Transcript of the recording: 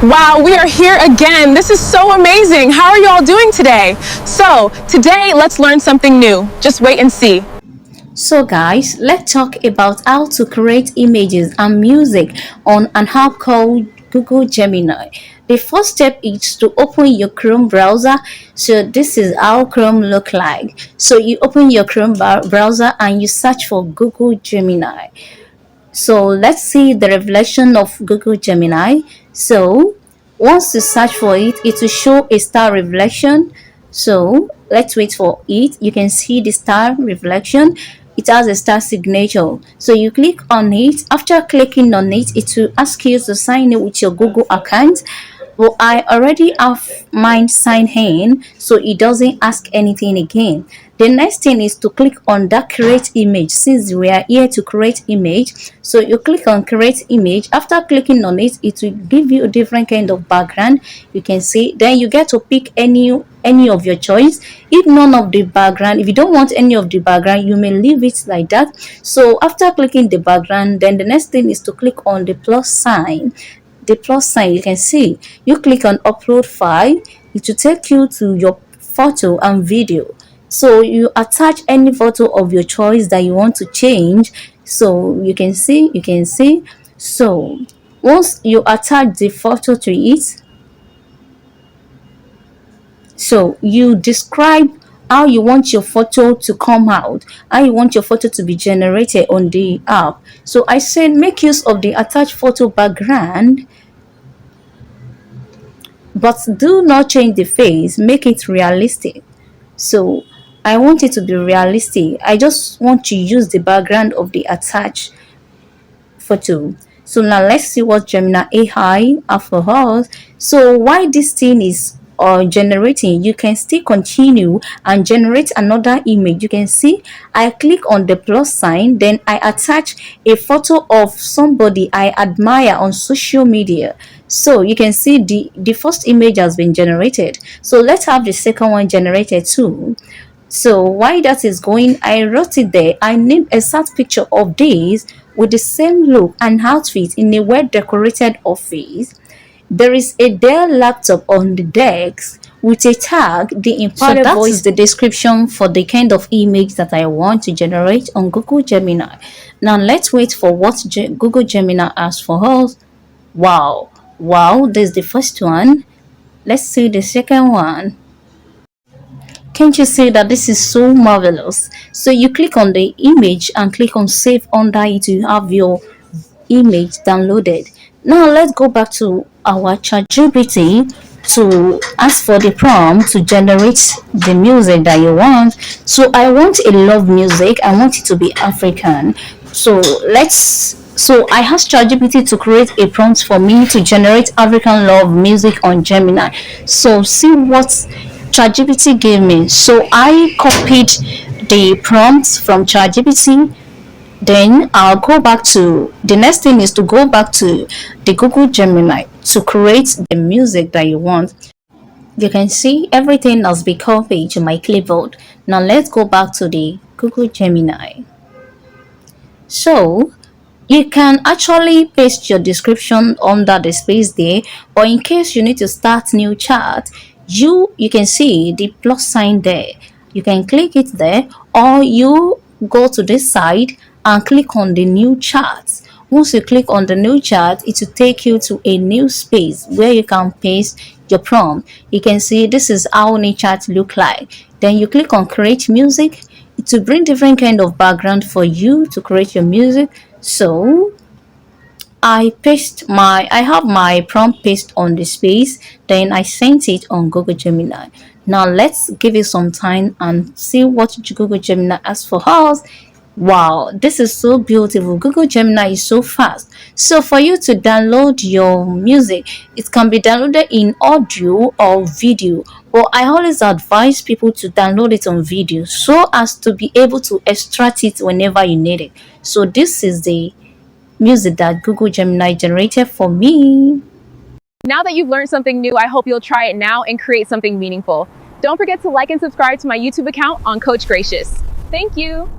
Wow, we are here again. This is so amazing. How are you all doing today? So, today let's learn something new. Just wait and see. So guys, let's talk about how to create images and music on an app called Google Gemini. The first step is to open your Chrome browser. So this is how Chrome look like. So you open your Chrome browser and you search for Google Gemini. So let's see the revelation of Google Gemini. So once you search for it, it will show a star reflection. So let's wait for it. You can see the star reflection. It has a star signature. So you click on it. After clicking on it, it will ask you to sign in with your Google account. Well, I already have mine signed in, so it doesn't ask anything again. The next thing is to click on that create image. Since we are here to create image, so you click on create image. After clicking on it, it will give you a different kind of background. You can see, then you get to pick any of your choice. If none of the background, if you don't want any of the background, you may leave it like that. So after clicking the background, then the next thing is to click on the plus sign. The plus sign, you can see, you click on upload file. It will take you to your photo and video. So you attach any photo of your choice that you want to change. So you can see. So once you attach the photo to it, so you describe how you want your photo to come out, how you want your photo to be generated on the app. So I said make use of the attached photo background, but do not change the face, make it realistic. So I want it to be realistic. I just want to use the background of the attached photo. So now let's see what Gemini AI have for us. So why this thing is generating, you can still continue and generate another image. You can see I click on the plus sign, then I attach a photo of somebody I admire on social media. So you can see the first image has been generated. So let's have the second one generated too. So while that is going, I wrote it there. I need a sad picture of this with the same look and outfit in a well decorated office. There is a Dell laptop on the desk with a tag, the imparted voice. Is the description for the kind of image that I want to generate on Google Gemini. Now let's wait for what Google Gemini has for us. Wow, wow, there's the first one. Let's see the second one. Can't you see that this is so marvelous? So you click on the image and click on save under it to have your image downloaded. Now let's go back to our ChatGPT to ask for the prompt to generate the music that you want. So I want a love music. I want it to be African. So I asked ChatGPT to create a prompt for me to generate African love music on Gemini. So see what ChatGPT gave me. So I copied the prompts from ChatGPT. Then I'll go back to the next thing is to go back to the Google Gemini to create the music that you want. You can see everything has been copied to my clipboard. Now let's go back to the Google Gemini. So you can actually paste your description under the space there, or in case you need to start new chat, you can see the plus sign there. You can click it there, or you go to this side and click on the new chat. Once you click on the new chat, it will take you to a new space where you can paste your prompt. You can see this is how new chat look like. Then you click on create music. It will bring different kind of background for you to create your music. So I have my prompt paste on the space, then I sent it on Google Gemini. Now let's give it some time and see what Google Gemini has for us. Wow, this is so beautiful. Google Gemini is so fast. So for you to download your music, it can be downloaded in audio or video. But I always advise people to download it on video so as to be able to extract it whenever you need it. So this is the music that Google Gemini generated for me. Now that you've learned something new, I hope you'll try it now and create something meaningful. Don't forget to like and subscribe to my YouTube account on Coach Gracious. Thank you.